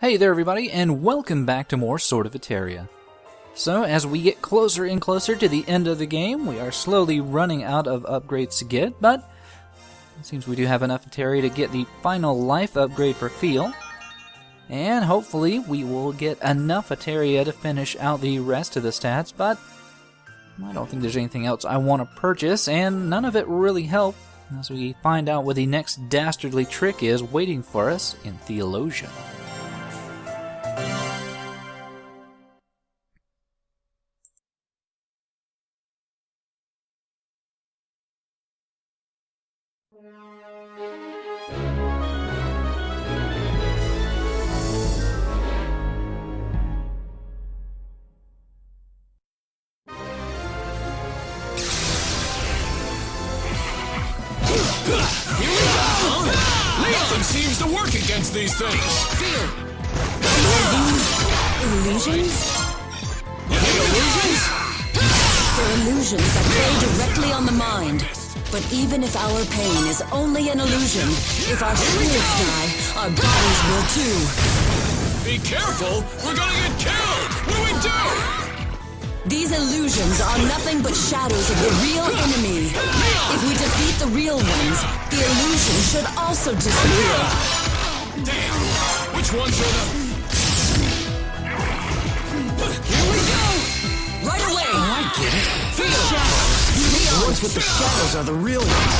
Hey there everybody, and welcome back to more Sword of Etheria. So, as we get closer and closer to the end of the game, we are slowly running out of upgrades to get, but it seems we do have enough Etheria to get the final life upgrade for Feel. And hopefully we will get enough Etheria to finish out the rest of the stats, but I don't think there's anything else I want to purchase, and none of it really helped as we find out what the next dastardly trick is waiting for us in Theologian. Nothing seems to work against these things. Fear. Are these illusions? Illusions? They're illusions that play directly on the mind. But even if our pain is only an illusion, if our spirits die, our bodies will too. Be careful! We're gonna get killed! What do we do? These illusions are nothing but shadows of the real enemy. If we defeat the real ones, the illusion should also disappear. Damn! Which ones are the... Here we go! Right away! Oh, I get it. Feel! The ones with the shadows are the real ones.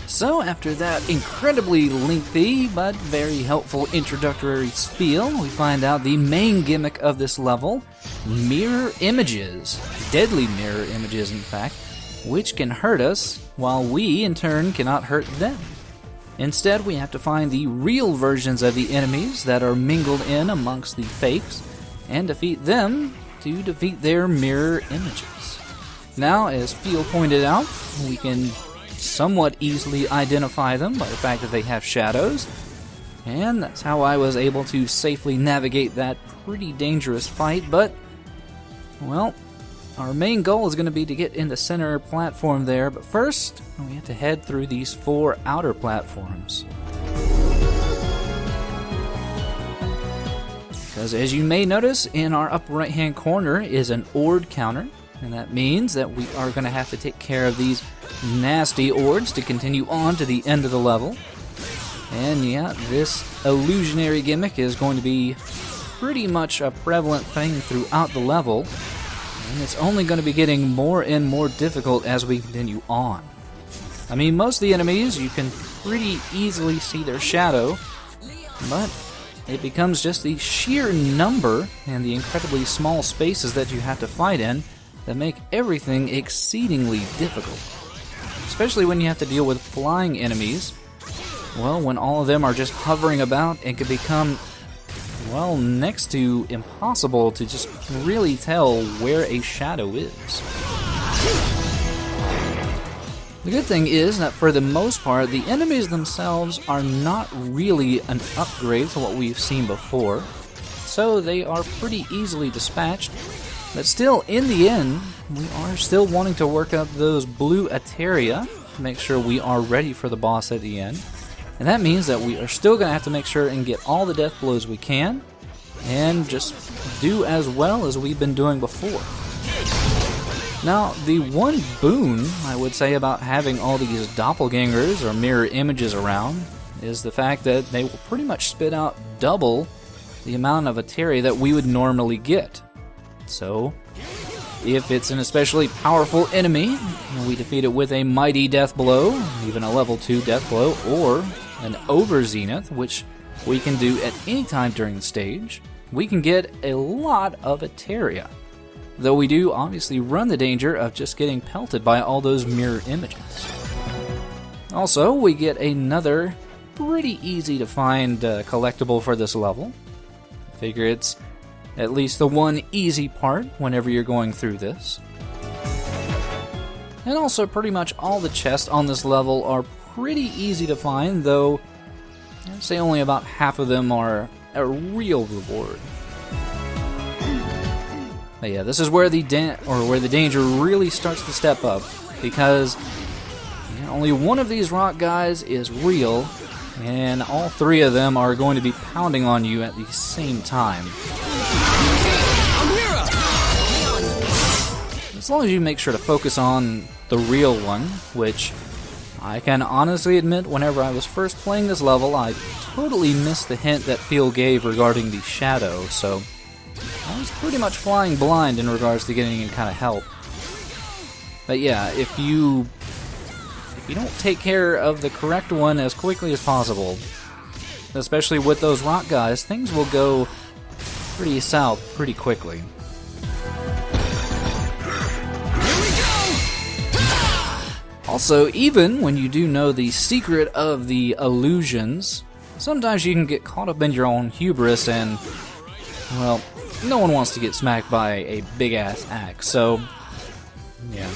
So after that incredibly lengthy but very helpful introductory spiel, we find out the main gimmick of this level, mirror images. Deadly mirror images, in fact, which can hurt us, while we, in turn, cannot hurt them. Instead, we have to find the real versions of the enemies that are mingled in amongst the fakes, and defeat them to defeat their mirror images. Now, as Feel pointed out, we can somewhat easily identify them by the fact that they have shadows, and that's how I was able to safely navigate that pretty dangerous fight. But, well, our main goal is going to be to get in the center platform there, but first we have to head through these 4 outer platforms. Because as you may notice, in our upper right hand corner is an Ord counter, and that means that we are going to have to take care of these nasty Ords to continue on to the end of the level. And yeah, this illusionary gimmick is going to be pretty much a prevalent thing throughout the level, and it's only going to be getting more and more difficult as we continue on. I mean, most of the enemies you can pretty easily see their shadow, but it becomes just the sheer number and the incredibly small spaces that you have to fight in that make everything exceedingly difficult. Especially when you have to deal with flying enemies. Well, when all of them are just hovering about, it can become, well, next to impossible to just really tell where a shadow is. The good thing is that for the most part, the enemies themselves are not really an upgrade to what we've seen before, so they are pretty easily dispatched. But still, in the end, we are still wanting to work up those blue Etheria to make sure we are ready for the boss at the end. And that means that we are still going to have to make sure and get all the death blows we can, and just do as well as we've been doing before. Now, the one boon I would say about having all these doppelgangers or mirror images around is the fact that they will pretty much spit out double the amount of Etheria that we would normally get. So, if it's an especially powerful enemy, we defeat it with a mighty death blow, even a level 2 death blow, or an over zenith, which we can do at any time during the stage, we can get a lot of Etheria. Though we do obviously run the danger of just getting pelted by all those mirror images. Also, we get another pretty easy to find collectible for this level. I figure it's at least the one easy part whenever you're going through this. And also pretty much all the chests on this level are pretty easy to find, though I'd say only about half of them are a real reward. But yeah, this is where the danger really starts to step up, because only one of these rock guys is real, and all three of them are going to be pounding on you at the same time. As long as you make sure to focus on the real one, which I can honestly admit whenever I was first playing this level, I totally missed the hint that Phil gave regarding the shadow, so I was pretty much flying blind in regards to getting any kind of help. But yeah, if you don't take care of the correct one as quickly as possible, especially with those rock guys, things will go pretty south pretty quickly. Also, even when you do know the secret of the illusions, sometimes you can get caught up in your own hubris and, well, no one wants to get smacked by a big-ass axe, so, yeah.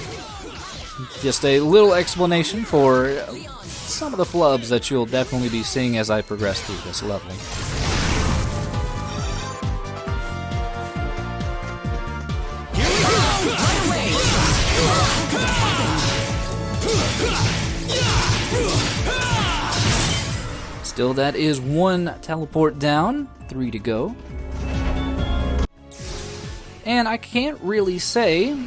Just a little explanation for some of the flubs that you'll definitely be seeing as I progress through this level. Still, that is one teleport down, 3 to go. And I can't really say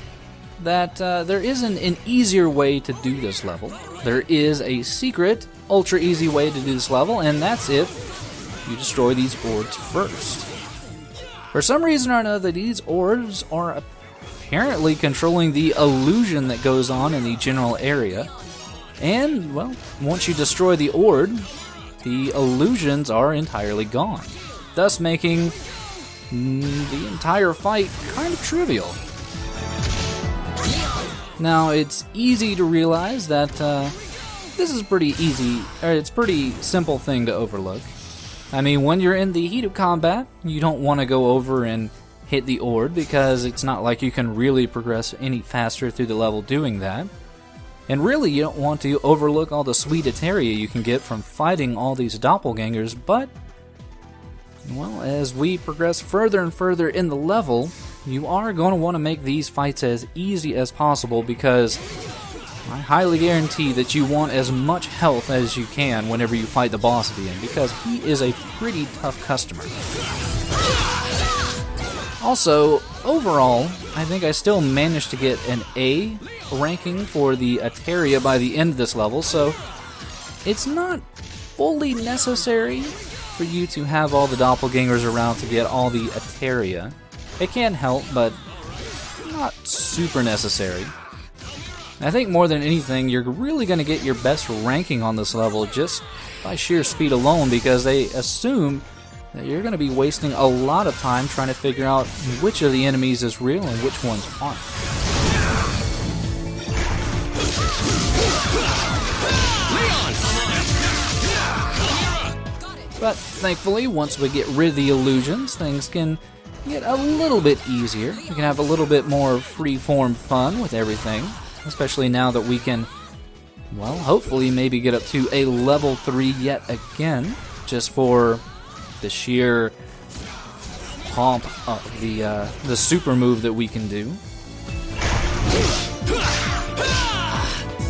that there isn't an easier way to do this level. There is a secret, ultra easy way to do this level, and that's if you destroy these orbs first. For some reason or another, these orbs are apparently controlling the illusion that goes on in the general area. And, well, once you destroy the orb, the illusions are entirely gone, thus making the entire fight kind of trivial. Now, it's easy to realize that this is pretty easy, or it's a pretty simple thing to overlook. I mean, when you're in the heat of combat, you don't want to go over and hit the orb because it's not like you can really progress any faster through the level doing that. And really, you don't want to overlook all the sweet Etheria you can get from fighting all these doppelgangers, but, well, as we progress further and further in the level, you are going to want to make these fights as easy as possible because I highly guarantee that you want as much health as you can whenever you fight the boss at the end, because he is a pretty tough customer. Also, overall, I think I still managed to get an A ranking for the Etheria by the end of this level, so it's not fully necessary for you to have all the doppelgangers around to get all the Etheria. It can help, but not super necessary. I think more than anything, you're really going to get your best ranking on this level just by sheer speed alone, because they assume that you're going to be wasting a lot of time trying to figure out which of the enemies is real and which ones aren't. But thankfully, once we get rid of the illusions, things can get a little bit easier. We can have a little bit more free-form fun with everything, especially now that we can, well, hopefully maybe get up to a level 3 yet again, just for the sheer pomp of the super move that we can do.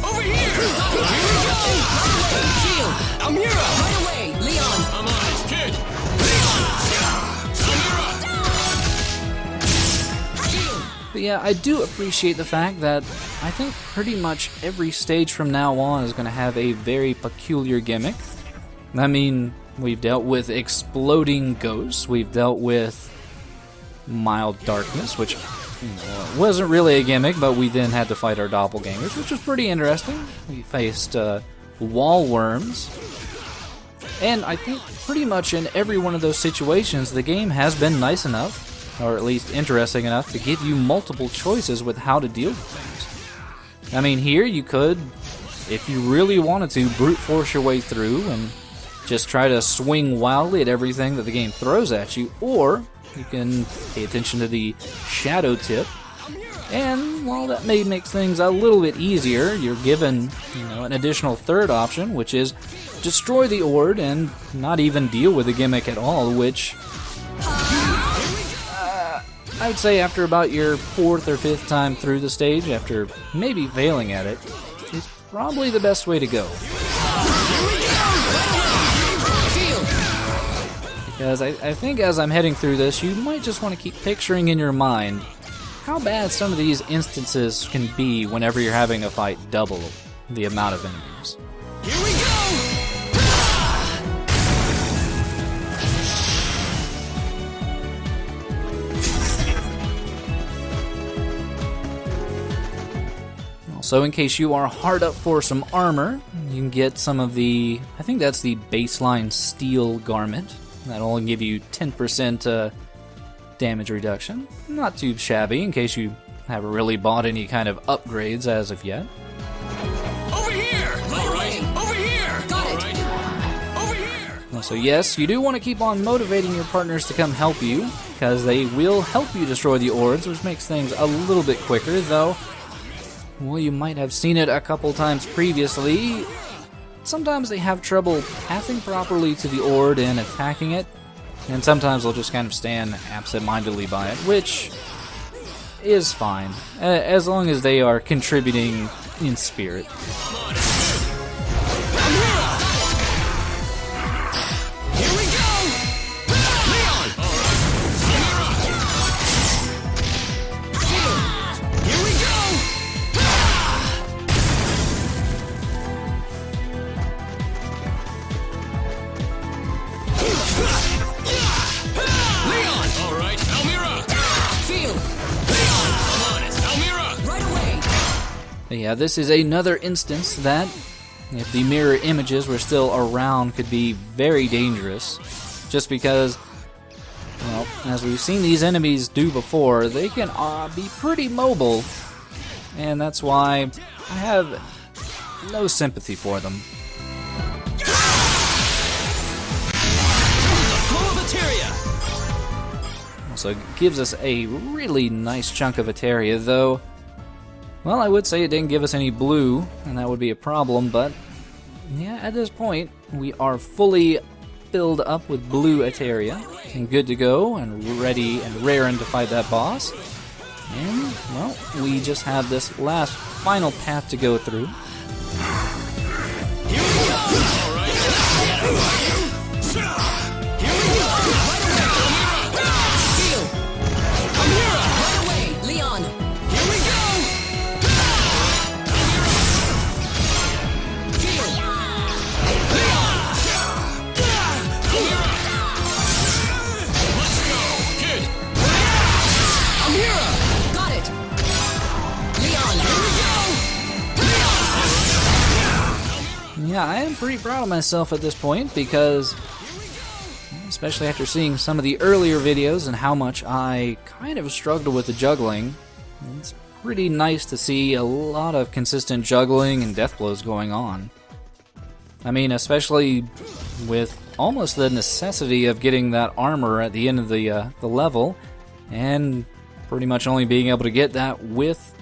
Over here! Shield! Amira! Right away! Leon! I'm on it, kid! But yeah, I do appreciate the fact that I think pretty much every stage from now on is going to have a very peculiar gimmick. I mean, we've dealt with exploding ghosts, we've dealt with mild darkness, which wasn't really a gimmick, but we then had to fight our doppelgangers, which was pretty interesting. We faced wall worms, and I think pretty much in every one of those situations, the game has been nice enough, or at least interesting enough, to give you multiple choices with how to deal with things. I mean, here you could, if you really wanted to, brute force your way through and just try to swing wildly at everything that the game throws at you, or you can pay attention to the shadow tip, and while that may make things a little bit easier, you're given, an additional third option, which is destroy the orb and not even deal with the gimmick at all, which I would say after about your 4th or 5th time through the stage, after maybe failing at it, is probably the best way to go. Because I think as I'm heading through this, you might just want to keep picturing in your mind how bad some of these instances can be whenever you're having to fight double the amount of enemies. Here we go! Also, in case you are hard up for some armor, you can get some of the, I think that's the baseline steel garment. That'll give you 10% damage reduction. Not too shabby in case you haven't really bought any kind of upgrades as of yet. Over here! All right! Over here! Got it. All right. Over here! So yes, you do want to keep on motivating your partners to come help you, because they will help you destroy the Ords, which makes things a little bit quicker, though, well, you might have seen it a couple times previously. Sometimes they have trouble pathing properly to the Ord and attacking it, and sometimes they'll just kind of stand absent-mindedly by it, which is fine, as long as they are contributing in spirit. Here we go! Leon! All right. Here we go! Leon! All right, Almira! Feel. Leon! Come on, it's Almira! Right away. Yeah, this is another instance that, if the mirror images were still around, could be very dangerous. Just because, well, as we've seen these enemies do before, they can be pretty mobile. And that's why I have no sympathy for them. Sword of Etheria! So it gives us a really nice chunk of Etheria, though, well, I would say it didn't give us any blue, and that would be a problem, but yeah, at this point, we are fully filled up with blue Etheria, and good to go, and ready and raring to fight that boss. And, well, we just have this last final path to go through. Here we go! All right. Here we go! Feel. Almira! Right away. Leon. Here we go! Feel. Leon! Almira! Let's go, kid! Amira. Got it. Leon. Here we go! Yeah, I am pretty proud of myself at this point, because, especially after seeing some of the earlier videos and how much I kind of struggled with the juggling, it's pretty nice to see a lot of consistent juggling and death blows going on. I mean, especially with almost the necessity of getting that armor at the end of the level, and pretty much only being able to get that with,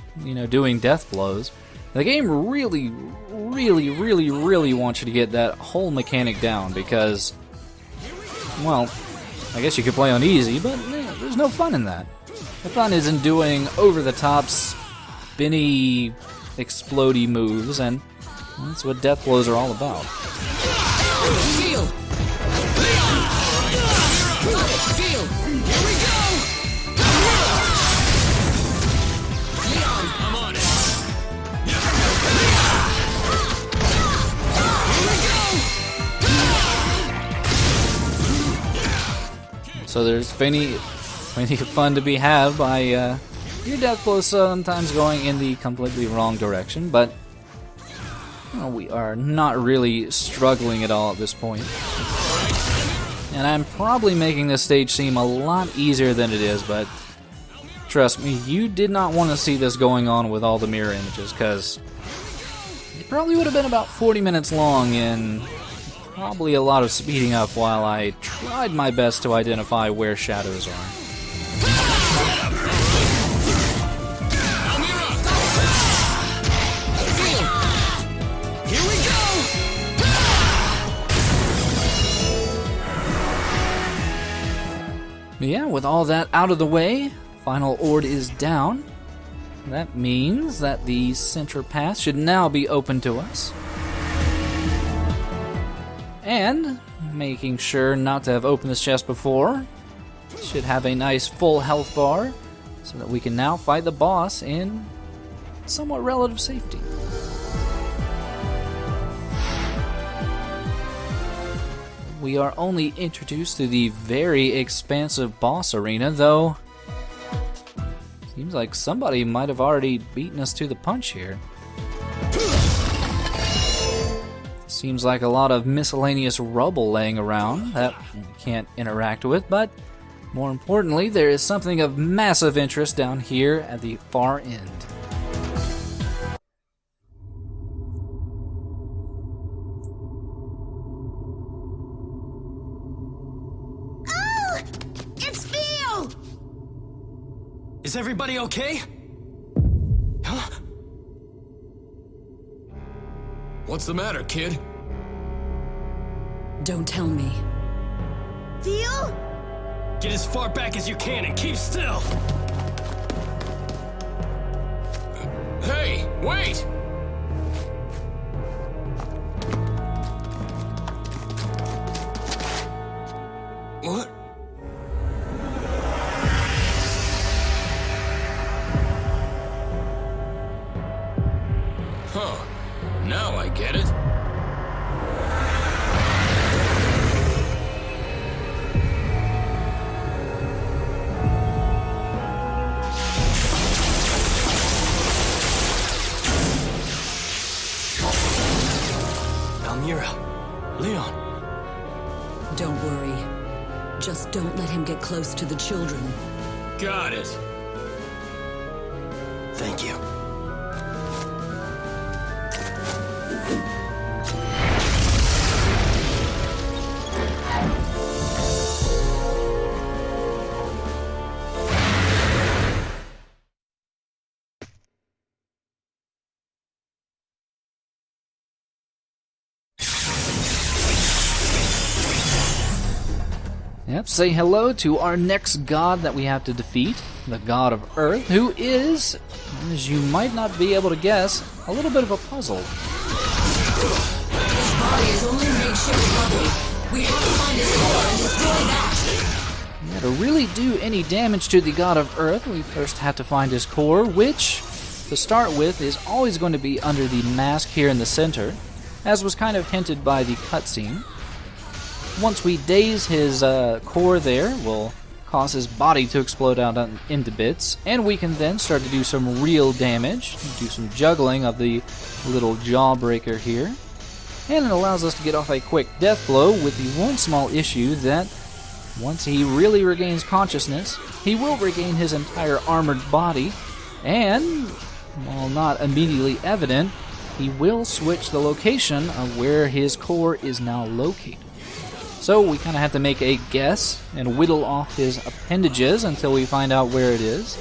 doing death blows. The game really wants you to get that whole mechanic down, because, well, I guess you could play on easy, but there's no fun in that. The fun is in doing over-the-top, spinny, explodey moves, and that's what death blows are all about. Feel. Got it. Feel. Here we go! Leon. I'm on it! So there's plenty of fun to be had by your death blows sometimes going in the completely wrong direction, but we are not really struggling at all at this point. And I'm probably making this stage seem a lot easier than it is, but trust me, you did not want to see this going on with all the mirror images, because it probably would have been about 40 minutes long, and probably a lot of speeding up while I tried my best to identify where shadows are. Here we go! Yeah, with all that out of the way, final Ord is down. That means that the center path should now be open to us. And making sure not to have opened this chest before. Should have a nice full health bar, so that we can now fight the boss in somewhat relative safety. We are only introduced to the very expansive boss arena, though seems like somebody might have already beaten us to the punch here. Seems like a lot of miscellaneous rubble laying around that we can't interact with, but more importantly, there is something of massive interest down here at the far end. Oh! It's Phil! Is everybody okay? Huh? What's the matter, kid? Don't tell me. Phil? Get as far back as you can and keep still! Hey, wait! What? Huh. Now I get it. Almira, Leon. Don't worry. Just don't let him get close to the children. Got it. Thank you. Yep, say hello to our next god that we have to defeat, the god of Earth, who is, as you might not be able to guess, a little bit of a puzzle. His body is only makeshift rubble. We have to find his core and destroy that. Yeah, to really do any damage to the god of Earth, we first have to find his core, which, to start with, is always going to be under the mask here in the center, as was kind of hinted by the cutscene. Once we daze his core there, we'll cause his body to explode out into bits, and we can then start to do some real damage, do some juggling of the little jawbreaker here, and it allows us to get off a quick death blow with the one small issue that once he really regains consciousness, he will regain his entire armored body, and, while not immediately evident, he will switch the location of where his core is now located. So we kind of have to make a guess and whittle off his appendages until we find out where it is.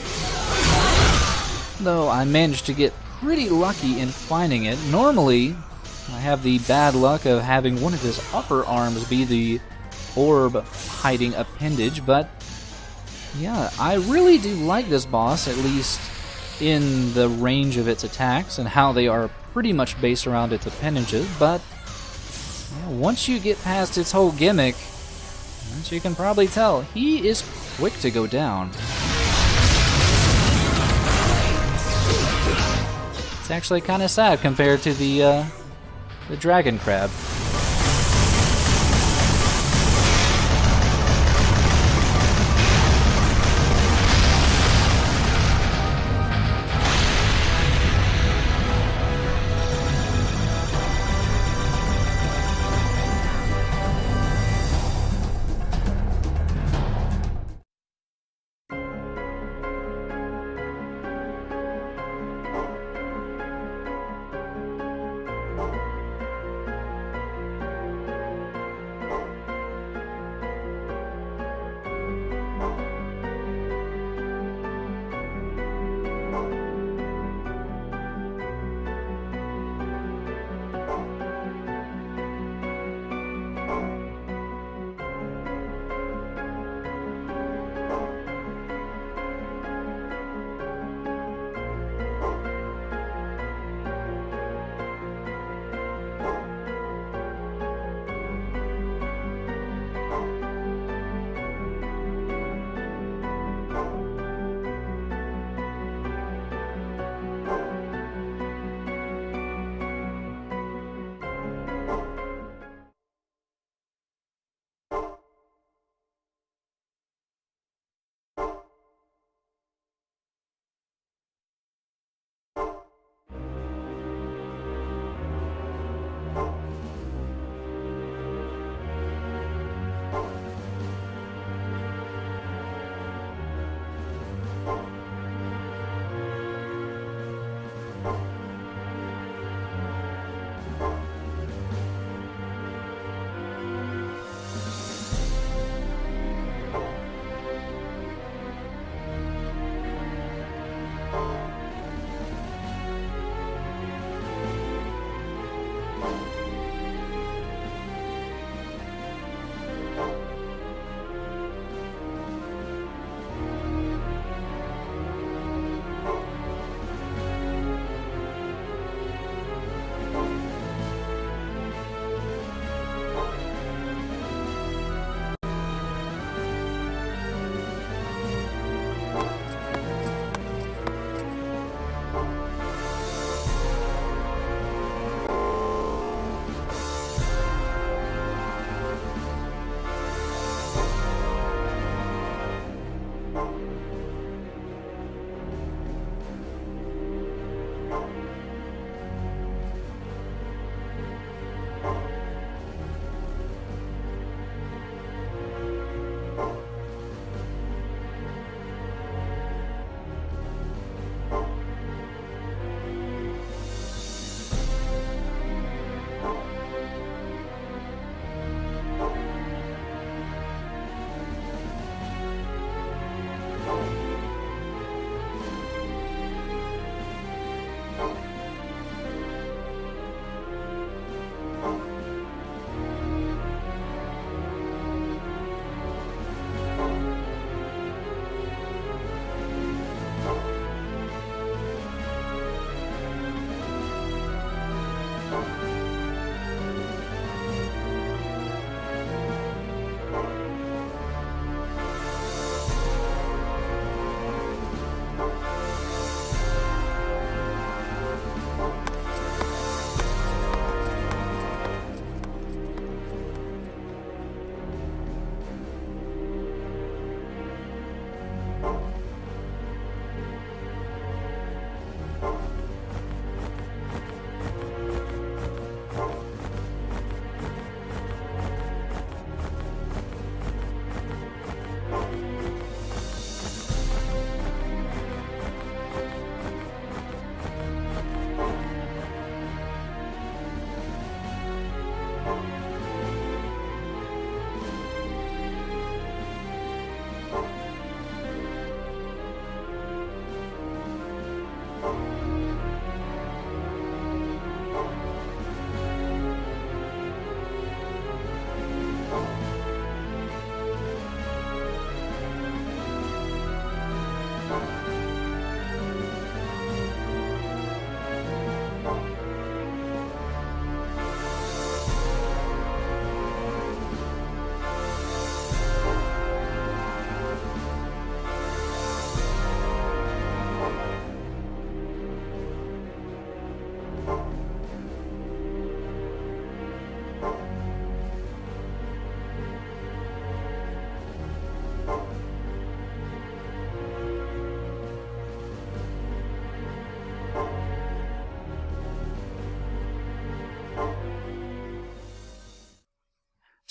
Though I managed to get pretty lucky in finding it. Normally, I have the bad luck of having one of his upper arms be the orb hiding appendage, but yeah, I really do like this boss, at least in the range of its attacks and how they are pretty much based around its appendages, but once you get past its whole gimmick, as you can probably tell, he is quick to go down. It's actually kind of sad compared to the dragon crab.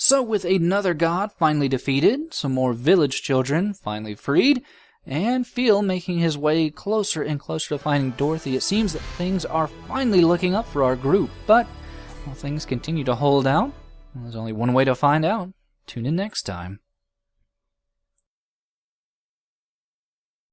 So with another god finally defeated, some more village children finally freed, and Phil making his way closer and closer to finding Dorothy, it seems that things are finally looking up for our group. But will things continue to hold out? Well, there's only one way to find out. Tune in next time.